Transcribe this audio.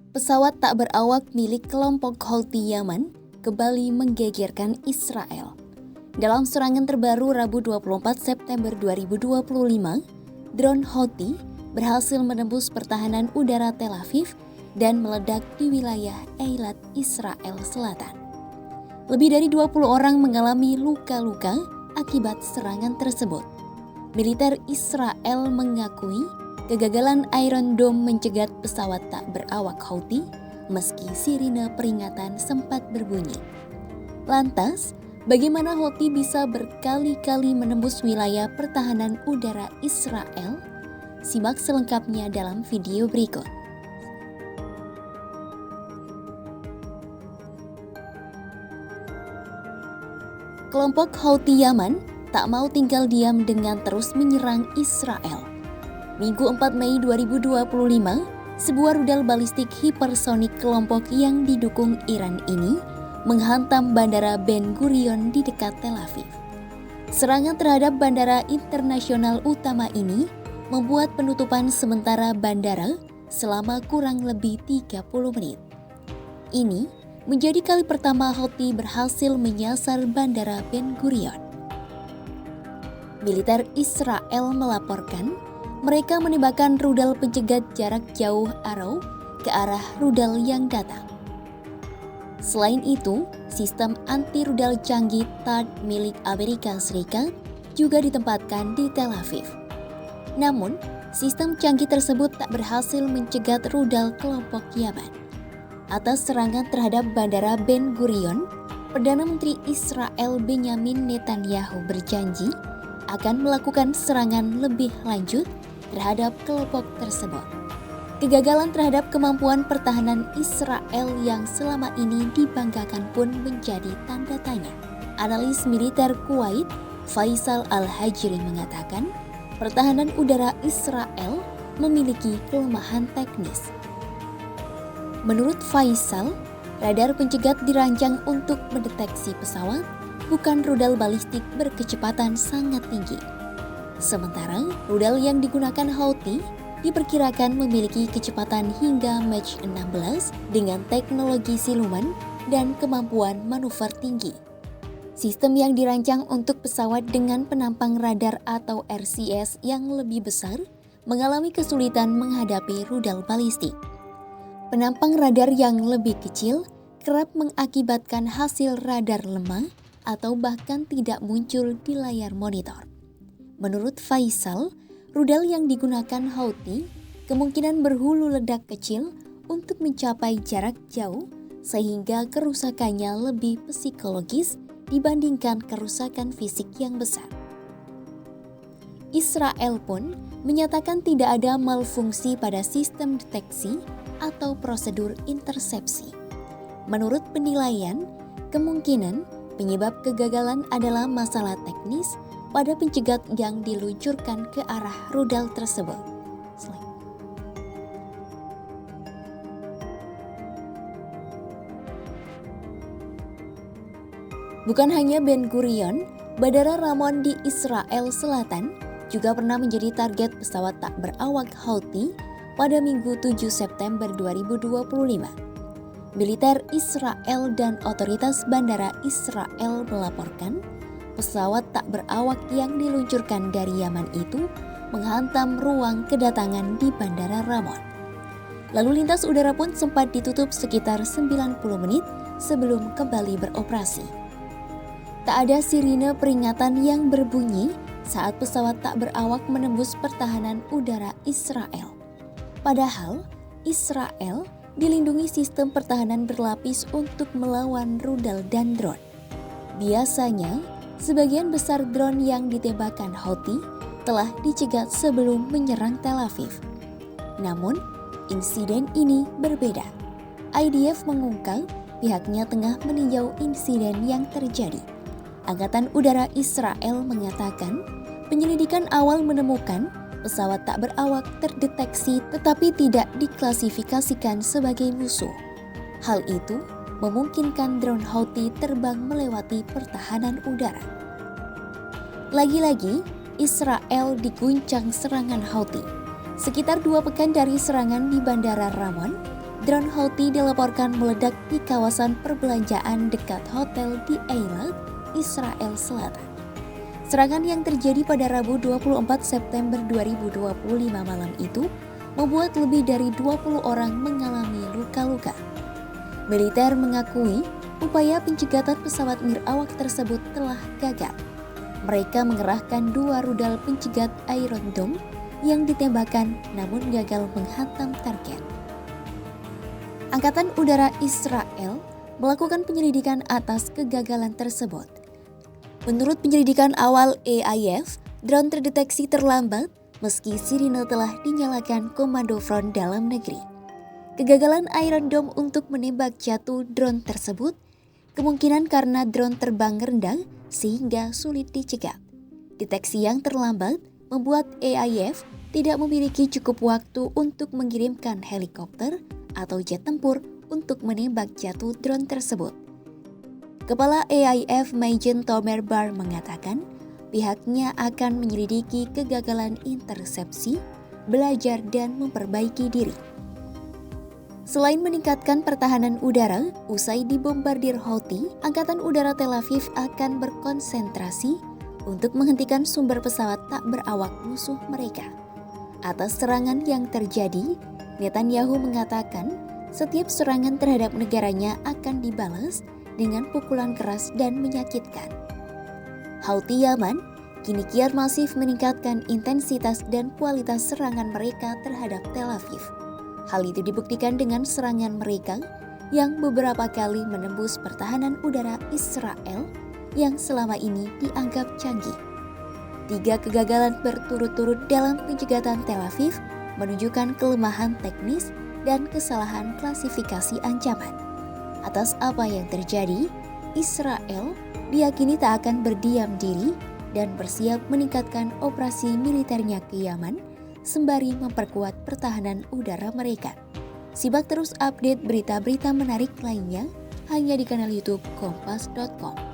Pesawat tak berawak milik kelompok Houthi Yaman kembali menggegerkan Israel. Dalam serangan terbaru Rabu 24 September 2025, drone Houthi berhasil menembus pertahanan udara Tel Aviv dan meledak di wilayah Eilat, Israel Selatan. Lebih dari 20 orang mengalami luka-luka akibat serangan tersebut. Militer Israel mengakui kegagalan Iron Dome mencegat pesawat tak berawak Houthi meski sirine peringatan sempat berbunyi. Lantas, bagaimana Houthi bisa berkali-kali menembus wilayah pertahanan udara Israel? Simak selengkapnya dalam video berikut. Kelompok Houthi Yaman tak mau tinggal diam dengan terus menyerang Israel. Minggu 4 Mei 2025, sebuah rudal balistik hipersonik kelompok yang didukung Iran ini menghantam Bandara Ben Gurion di dekat Tel Aviv. Serangan terhadap bandara internasional utama ini membuat penutupan sementara bandara selama kurang lebih 30 menit. Ini menjadi kali pertama Houthi berhasil menyasar Bandara Ben Gurion. Militer Israel melaporkan mereka menembakkan rudal pencegat jarak jauh Arrow ke arah rudal yang datang. Selain itu, sistem anti-rudal canggih THAAD milik Amerika Serikat juga ditempatkan di Tel Aviv. Namun, sistem canggih tersebut tak berhasil mencegat rudal kelompok Yaman. Atas serangan terhadap Bandara Ben Gurion, Perdana Menteri Israel Benyamin Netanyahu berjanji akan melakukan serangan lebih lanjut terhadap kelompok tersebut. Kegagalan terhadap kemampuan pertahanan Israel yang selama ini dibanggakan pun menjadi tanda tanya. Analis militer Kuwait, Faisal Al-Hajri mengatakan, pertahanan udara Israel memiliki kelemahan teknis. Menurut Faisal, radar pencegat dirancang untuk mendeteksi pesawat, bukan rudal balistik berkecepatan sangat tinggi. Sementara, rudal yang digunakan Houthi diperkirakan memiliki kecepatan hingga Mach 16 dengan teknologi siluman dan kemampuan manuver tinggi. Sistem yang dirancang untuk pesawat dengan penampang radar atau RCS yang lebih besar mengalami kesulitan menghadapi rudal balistik. Penampang radar yang lebih kecil kerap mengakibatkan hasil radar lemah atau bahkan tidak muncul di layar monitor. Menurut Faisal, rudal yang digunakan Houthi kemungkinan berhulu ledak kecil untuk mencapai jarak jauh sehingga kerusakannya lebih psikologis dibandingkan kerusakan fisik yang besar. Israel pun menyatakan tidak ada malfungsi pada sistem deteksi atau prosedur intersepsi. Menurut penilaian, kemungkinan penyebab kegagalan adalah masalah teknis pada pencegat yang diluncurkan ke arah rudal tersebut. Bukan hanya Ben Gurion, Bandara Ramon di Israel Selatan juga pernah menjadi target pesawat tak berawak Houthi pada Minggu 7 September 2025. Militer Israel dan otoritas bandara Israel melaporkan pesawat tak berawak yang diluncurkan dari Yaman itu menghantam ruang kedatangan di Bandara Ramon. Lalu lintas udara pun sempat ditutup sekitar 90 menit sebelum kembali beroperasi. Tak ada sirine peringatan yang berbunyi saat pesawat tak berawak menembus pertahanan udara Israel. Padahal, Israel dilindungi sistem pertahanan berlapis untuk melawan rudal dan drone. Biasanya, sebagian besar drone yang ditembakkan Houthi telah dicegat sebelum menyerang Tel Aviv. Namun, insiden ini berbeda. IDF mengungkap pihaknya tengah meninjau insiden yang terjadi. Angkatan Udara Israel mengatakan penyelidikan awal menemukan pesawat tak berawak terdeteksi tetapi tidak diklasifikasikan sebagai musuh. Hal itu memungkinkan drone Houthi terbang melewati pertahanan udara. Lagi-lagi, Israel diguncang serangan Houthi. Sekitar 2 pekan dari serangan di Bandara Ramon, drone Houthi dilaporkan meledak di kawasan perbelanjaan dekat hotel di Eilat, Israel Selatan. Serangan yang terjadi pada Rabu 24 September 2025 malam itu membuat lebih dari 20 orang mengalami luka-luka. Militer mengakui upaya pencegatan pesawat nirawak tersebut telah gagal. Mereka mengerahkan 2 rudal pencegat Iron Dome yang ditembakkan namun gagal menghantam target. Angkatan Udara Israel melakukan penyelidikan atas kegagalan tersebut. Menurut penyelidikan awal EIF, drone terdeteksi terlambat meski sirine telah dinyalakan Komando Front Dalam Negeri. Kegagalan Iron Dome untuk menembak jatuh drone tersebut kemungkinan karena drone terbang rendah sehingga sulit dicegat. Deteksi yang terlambat membuat EIF tidak memiliki cukup waktu untuk mengirimkan helikopter atau jet tempur untuk menembak jatuh drone tersebut. Kepala EIF Majen Tomer Bar mengatakan pihaknya akan menyelidiki kegagalan intersepsi, belajar dan memperbaiki diri. Selain meningkatkan pertahanan udara, usai dibombardir Houthi, Angkatan Udara Tel Aviv akan berkonsentrasi untuk menghentikan sumber pesawat tak berawak musuh mereka. Atas serangan yang terjadi, Netanyahu mengatakan setiap serangan terhadap negaranya akan dibalas dengan pukulan keras dan menyakitkan. Houthi Yaman kini kian masif meningkatkan intensitas dan kualitas serangan mereka terhadap Tel Aviv. Hal itu dibuktikan dengan serangan mereka yang beberapa kali menembus pertahanan udara Israel yang selama ini dianggap canggih. 3 kegagalan berturut-turut dalam pencegatan Tel Aviv menunjukkan kelemahan teknis dan kesalahan klasifikasi ancaman. Atas apa yang terjadi, Israel diyakini tak akan berdiam diri dan bersiap meningkatkan operasi militernya ke Yaman sembari memperkuat pertahanan udara mereka. Simak terus update berita-berita menarik lainnya hanya di kanal YouTube Kompas.com.